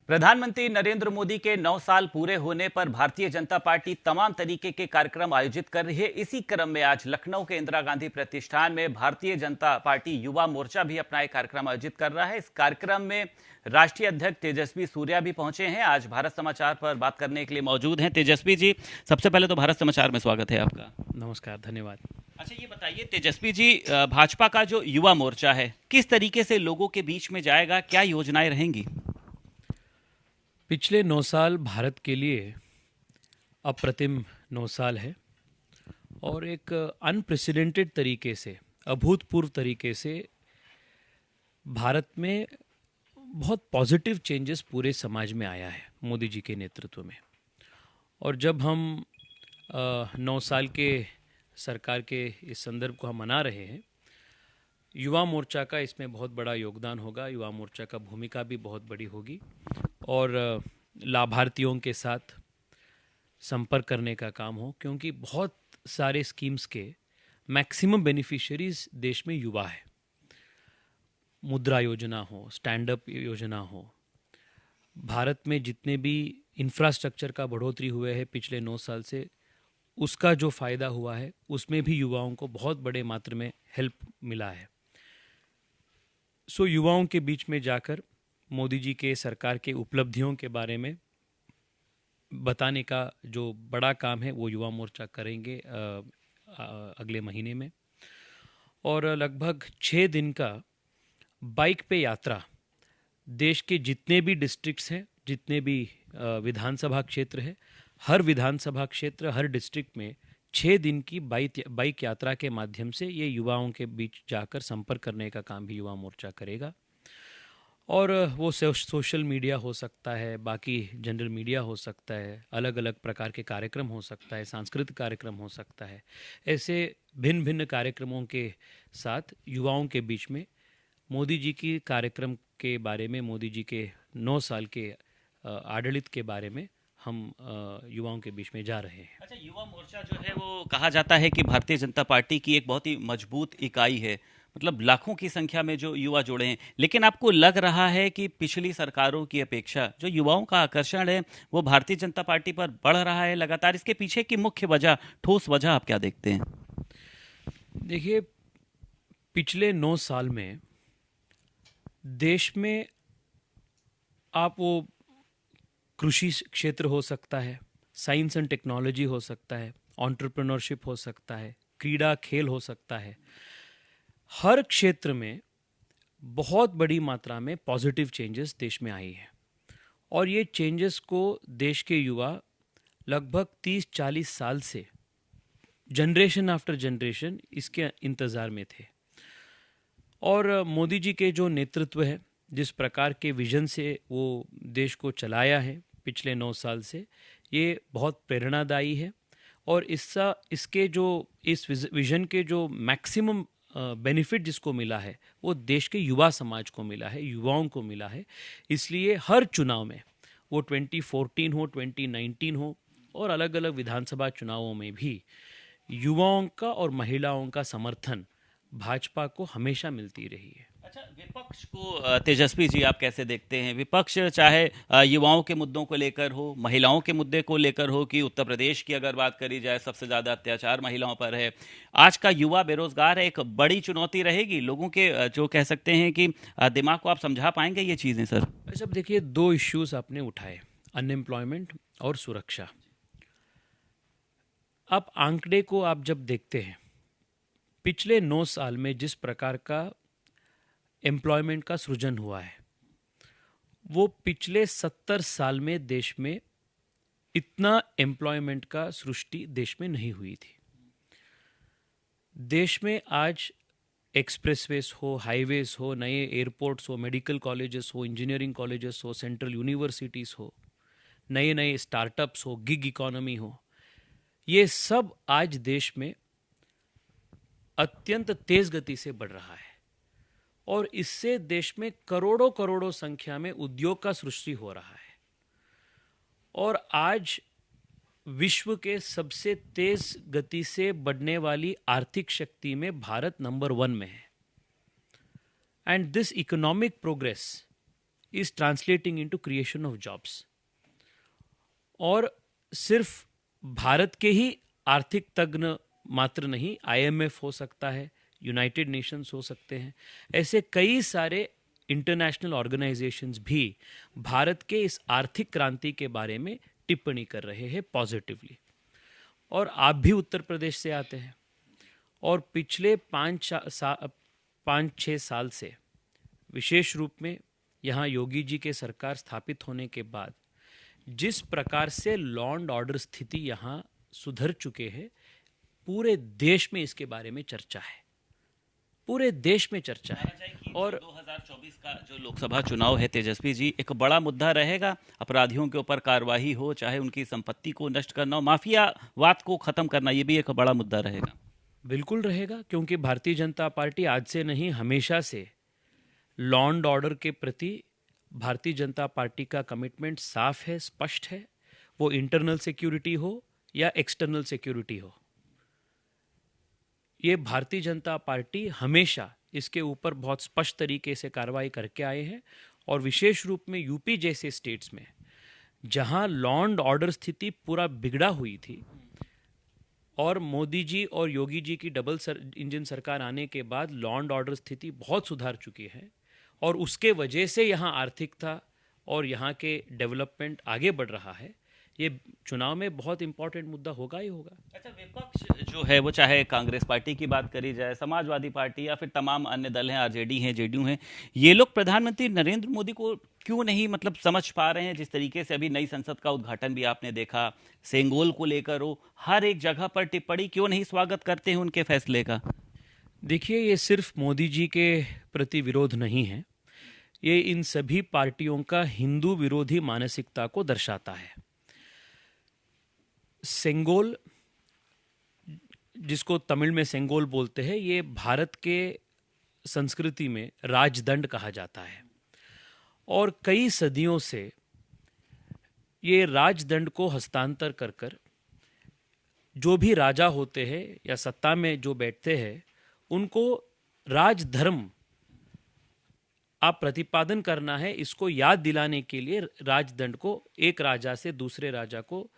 प्रधानमंत्री नरेंद्र मोदी के 9 साल पूरे होने पर भारतीय जनता पार्टी तमाम तरीके के कार्यक्रम आयोजित कर रही है। इसी क्रम में आज लखनऊ के इंदिरा गांधी प्रतिष्ठान में भारतीय जनता पार्टी युवा मोर्चा भी अपना एक कार्यक्रम आयोजित कर रहा है। इस कार्यक्रम में राष्ट्रीय अध्यक्ष तेजस्वी सूर्या भी पहुंचे हैं। आज भारत समाचार पर बात करने के लिए मौजूद हैं। तेजस्वी जी, सबसे पहले तो भारत समाचार में स्वागत है आपका। नमस्कार, धन्यवाद। अच्छा, ये बताइए तेजस्वी जी, भाजपा का जो युवा मोर्चा है किस तरीके से लोगों के बीच में जाएगा, क्या योजनाएं रहेंगी? पिछले 9 साल भारत के लिए अप्रतिम 9 साल है और एक अनप्रेसिडेंटेड तरीके से, अभूतपूर्व तरीके से भारत में बहुत पॉजिटिव चेंजेस पूरे समाज में आया है मोदी जी के नेतृत्व में। और जब हम 9 साल के सरकार के इस संदर्भ को हम मना रहे हैं, युवा मोर्चा का इसमें बहुत बड़ा योगदान होगा। युवा मोर्चा का भूमिका भी बहुत बड़ी होगी और लाभार्थियों के साथ संपर्क करने का काम हो, क्योंकि बहुत सारे स्कीम्स के मैक्सिमम बेनिफिशियरीज देश में युवा है। मुद्रा योजना हो, स्टैंड अप योजना हो, भारत में जितने भी इंफ्रास्ट्रक्चर का बढ़ोतरी हुए है पिछले 9 साल से, उसका जो फ़ायदा हुआ है उसमें भी युवाओं को बहुत बड़े मात्रा में हेल्प मिला है। सो युवाओं के बीच में जाकर मोदी जी के सरकार के उपलब्धियों के बारे में बताने का जो बड़ा काम है वो युवा मोर्चा करेंगे अगले महीने में। और लगभग 6 दिन का बाइक पे यात्रा देश के जितने भी डिस्ट्रिक्ट्स हैं, जितने भी विधानसभा क्षेत्र है, हर विधानसभा क्षेत्र, हर डिस्ट्रिक्ट में 6 दिन की बाइक यात्रा के माध्यम से ये युवाओं के बीच जाकर संपर्क करने का काम भी युवा मोर्चा करेगा। और वो सोशल मीडिया हो सकता है, बाकी जनरल मीडिया हो सकता है, अलग अलग प्रकार के कार्यक्रम हो सकता है, सांस्कृतिक कार्यक्रम हो सकता है। ऐसे भिन्न भिन्न कार्यक्रमों के साथ युवाओं के बीच में मोदी जी की कार्यक्रम के बारे में, मोदी जी के 9 साल के आडಳಿत के बारे में हम युवाओं के बीच में जा रहे हैं। अच्छा, युवा मोर्चा जो है वो कहा जाता है कि भारतीय जनता पार्टी की एक बहुत ही मजबूत इकाई है, मतलब लाखों की संख्या में जो युवा जुड़े हैं। लेकिन आपको लग रहा है कि पिछली सरकारों की अपेक्षा जो युवाओं का आकर्षण है वो भारतीय जनता पार्टी पर बढ़ रहा है लगातार? इसके पीछे की मुख्य वजह, ठोस वजह आप क्या देखते हैं? देखिए, पिछले 9 साल में देश में आप वो कृषि क्षेत्र हो सकता है, साइंस एंड टेक्नोलॉजी हो सकता है, एंटरप्रेन्योरशिप हो सकता है, क्रीड़ा खेल हो सकता है, हर क्षेत्र में बहुत बड़ी मात्रा में पॉजिटिव चेंजेस देश में आई हैं। और ये चेंजेस को देश के युवा लगभग 30-40 साल से जनरेशन आफ्टर जनरेशन इसके इंतज़ार में थे। और मोदी जी के जो नेतृत्व है, जिस प्रकार के विजन से वो देश को चलाया है पिछले 9 साल से, ये बहुत प्रेरणादायी है। और इसके जो इस विजन के जो मैक्सिमम बेनिफिट जिसको मिला है वो देश के युवा समाज को मिला है, युवाओं को मिला है। इसलिए हर चुनाव में, वो 2014 हो, 2019 हो और अलग अलग विधानसभा चुनावों में भी युवाओं का और महिलाओं का समर्थन भाजपा को हमेशा मिलती रही है। अच्छा, विपक्ष को तेजस्वी जी आप कैसे देखते हैं? विपक्ष चाहे युवाओं के मुद्दों को लेकर हो, महिलाओं के मुद्दे को लेकर हो, कि उत्तर प्रदेश की अगर बात करी जाए सबसे ज़्यादा अत्याचार महिलाओं पर है, आज का युवा बेरोजगार है, एक बड़ी चुनौती रहेगी लोगों के जो कह सकते हैं कि दिमाग को आप समझा पाएंगे ये चीज़ें सर? अच्छा, देखिए, 2 इश्यूज आपने उठाए, अनएम्प्लॉयमेंट और सुरक्षा। अब आंकड़े को आप जब देखते हैं, पिछले 9 साल में जिस प्रकार का एम्प्लॉयमेंट का सृजन हुआ है, वो पिछले 70 साल में देश में इतना एम्प्लॉयमेंट का सृष्टि देश में नहीं हुई थी। देश में आज एक्सप्रेसवेज हो, हाईवेज हो, नए एयरपोर्ट्स हो, मेडिकल कॉलेजेस हो, इंजीनियरिंग कॉलेजेस हो, सेंट्रल यूनिवर्सिटीज़ हो, नए नए स्टार्टअप्स हो, गिग इकोनॉमी हो, ये सब आज देश में अत्यंत तेज गति से बढ़ रहा है। और इससे देश में करोड़ों करोड़ों संख्या में उद्योग का सृष्टि हो रहा है। और आज विश्व के सबसे तेज गति से बढ़ने वाली आर्थिक शक्ति में भारत नंबर 1 में है। And this economic progress is translating into creation of jobs. और सिर्फ भारत के ही आर्थिक तज्ञ मात्र नहीं, आईएमएफ हो सकता है, यूनाइटेड नेशंस हो सकते हैं, ऐसे कई सारे इंटरनेशनल ऑर्गेनाइजेशंस भी भारत के इस आर्थिक क्रांति के बारे में टिप्पणी कर रहे हैं पॉजिटिवली। और आप भी उत्तर प्रदेश से आते हैं, और पिछले 5-6 साल से विशेष रूप में यहाँ योगी जी के सरकार स्थापित होने के बाद जिस प्रकार से लॉ एंड ऑर्डर स्थिति यहाँ सुधर चुके हैं, पूरे देश में इसके बारे में चर्चा है, पूरे देश में चर्चा है। और 2024 का जो लोकसभा चुनाव है तेजस्वी जी, एक बड़ा मुद्दा रहेगा। अपराधियों के ऊपर कार्रवाई हो, चाहे उनकी संपत्ति को नष्ट करना हो, माफियावाद को खत्म करना, ये भी एक बड़ा मुद्दा रहेगा। बिल्कुल रहेगा, क्योंकि भारतीय जनता पार्टी आज से नहीं, हमेशा से लॉ एंड ऑर्डर के प्रति भारतीय जनता पार्टी का कमिटमेंट साफ है, स्पष्ट है। वो इंटरनल सिक्योरिटी हो या एक्सटर्नल सिक्योरिटी हो, ये भारतीय जनता पार्टी हमेशा इसके ऊपर बहुत स्पष्ट तरीके से कार्रवाई करके आए हैं। और विशेष रूप में यूपी जैसे स्टेट्स में जहां लॉ एंड ऑर्डर स्थिति पूरा बिगड़ा हुई थी, और मोदी जी और योगी जी की डबल इंजन सरकार आने के बाद लॉ एंड ऑर्डर स्थिति बहुत सुधार चुकी है, और उसके वजह से यहाँ आर्थिकता और यहाँ के डेवलपमेंट आगे बढ़ रहा है। ये चुनाव में बहुत इंपॉर्टेंट मुद्दा होगा ही होगा। अच्छा, विपक्ष जो है वो, चाहे कांग्रेस पार्टी की बात करी जाए, समाजवादी पार्टी या फिर तमाम अन्य दल हैं, आरजेडी हैं, जेडीयू हैं, ये लोग प्रधानमंत्री नरेंद्र मोदी को क्यों नहीं समझ पा रहे हैं? जिस तरीके से अभी नई संसद का उद्घाटन भी आपने देखा, सेंगोल को लेकर हो, हर एक जगह पर टिप्पणी, क्यों नहीं स्वागत करते हैं उनके फैसले का? देखिए, ये सिर्फ मोदी जी के प्रति विरोध नहीं है, ये इन सभी पार्टियों का हिंदू विरोधी मानसिकता को दर्शाता है। सेंगोल, जिसको तमिल में सेंगोल बोलते हैं, ये भारत के संस्कृति में राजदंड कहा जाता है, और कई सदियों से ये राजदंड को हस्तांतर कर कर जो भी राजा होते हैं या सत्ता में जो बैठते हैं, उनको राजधर्म आप प्रतिपादन करना है, इसको याद दिलाने के लिए राजदंड को एक राजा से दूसरे राजा को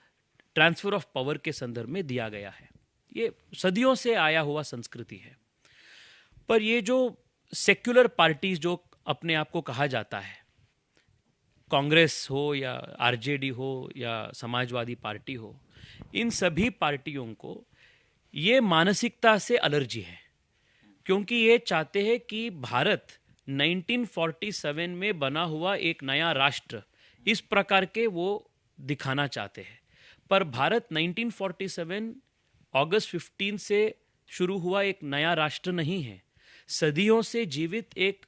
ट्रांसफर ऑफ पावर के संदर्भ में दिया गया है। ये सदियों से आया हुआ संस्कृति है। पर ये जो सेक्युलर पार्टीज जो अपने आप को कहा जाता है, कांग्रेस हो या आरजेडी हो या समाजवादी पार्टी हो, इन सभी पार्टियों को ये मानसिकता से एलर्जी है, क्योंकि ये चाहते हैं कि भारत 1947 में बना हुआ एक नया राष्ट्र, इस प्रकार के वो दिखाना चाहते हैं। पर भारत 1947 अगस्त 15 से शुरू हुआ एक नया राष्ट्र नहीं है, सदियों से जीवित एक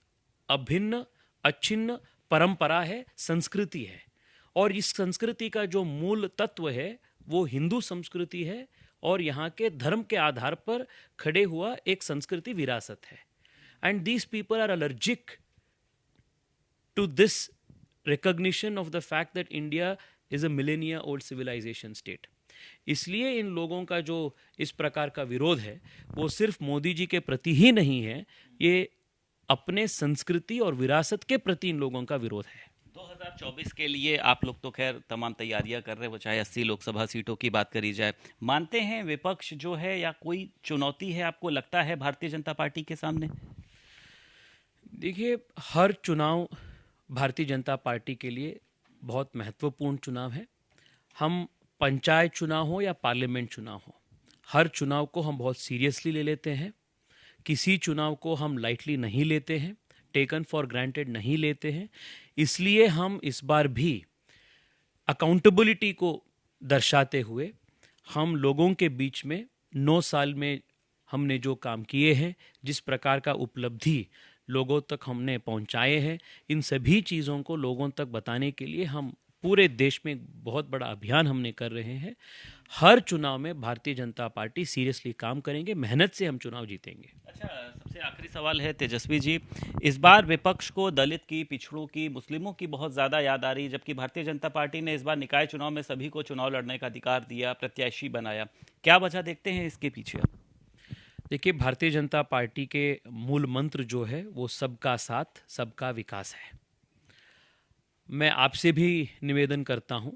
अभिन्न अछिन्न परंपरा है, संस्कृति है। और इस संस्कृति का जो मूल तत्व है वो हिंदू संस्कृति है, और यहाँ के धर्म के आधार पर खड़े हुआ एक संस्कृति विरासत है। And these people are allergic to this recognition of the fact that India is a millennia old civilisation state. इसलिए इन लोगों का जो इस प्रकार का विरोध है वो सिर्फ मोदी जी के प्रति ही नहीं है, ये अपने संस्कृति और विरासत के प्रति इन लोगों का विरोध है। 2024 के लिए आप लोग तो खैर तमाम तैयारियां कर रहे हो, चाहे 80 लोकसभा सीटों की बात करी जाए, मानते हैं विपक्ष जो है या कोई चुनौती है आपको लगता है भारतीय जनता पार्टी के सामने? देखिए, हर चुनाव भारतीय जनता पार्टी के लिए बहुत महत्वपूर्ण चुनाव है। हम पंचायत चुनाव हो या पार्लियामेंट चुनाव हो, हर चुनाव को हम बहुत सीरियसली ले लेते हैं। किसी चुनाव को हम लाइटली नहीं लेते हैं, टेकन फॉर ग्रांटेड नहीं लेते हैं। इसलिए हम इस बार भी अकाउंटेबिलिटी को दर्शाते हुए हम लोगों के बीच में 9 साल में हमने जो काम किए हैं, जिस प्रकार का उपलब्धि लोगों तक हमने पहुंचाए हैं, इन सभी चीज़ों को लोगों तक बताने के लिए हम पूरे देश में बहुत बड़ा अभियान हमने कर रहे हैं। हर चुनाव में भारतीय जनता पार्टी सीरियसली काम करेंगे, मेहनत से हम चुनाव जीतेंगे। अच्छा, सबसे आखिरी सवाल है तेजस्वी जी, इस बार विपक्ष को दलित की, पिछड़ों की, मुस्लिमों की बहुत ज़्यादा याद आ रही है, जबकि भारतीय जनता पार्टी ने इस बार निकाय चुनाव में सभी को चुनाव लड़ने का अधिकार दिया, प्रत्याशी बनाया। क्या वजह देखते हैं इसके पीछे? देखिए, भारतीय जनता पार्टी के मूल मंत्र जो है वो सबका साथ सबका विकास है। मैं आपसे भी निवेदन करता हूं,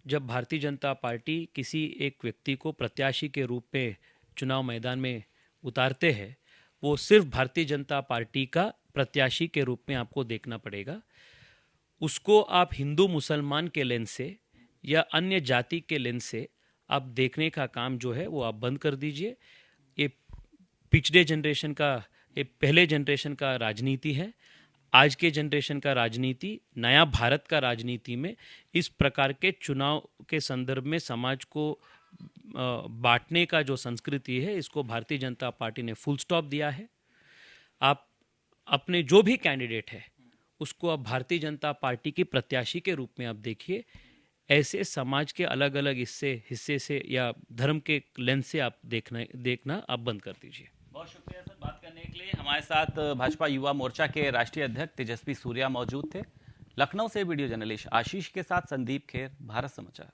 जब भारतीय जनता पार्टी किसी एक व्यक्ति को प्रत्याशी के रूप में चुनाव मैदान में उतारते हैं, वो सिर्फ भारतीय जनता पार्टी का प्रत्याशी के रूप में आपको देखना पड़ेगा। उसको आप हिंदू मुसलमान के लेंस से या अन्य जाति के लेंस से आप देखने का काम जो है वो आप बंद कर दीजिए। ये पिछले जनरेशन का, ये पहले जनरेशन का राजनीति है। आज के जनरेशन का राजनीति, नया भारत का राजनीति में इस प्रकार के चुनाव के संदर्भ में समाज को बांटने का जो संस्कृति है, इसको भारतीय जनता पार्टी ने फुल स्टॉप दिया है। आप अपने जो भी कैंडिडेट है उसको आप भारतीय जनता पार्टी की प्रत्याशी के रूप में आप देखिए। ऐसे समाज के अलग अलग हिस्से से या धर्म के लेंस से आप देखना आप बंद कर दीजिए। बहुत शुक्रिया सर, बात करने के लिए। हमारे साथ भाजपा युवा मोर्चा के राष्ट्रीय अध्यक्ष तेजस्वी सूर्या मौजूद थे। लखनऊ से वीडियो जर्नलिस्ट आशीष के साथ संदीप खेर, भारत समाचार।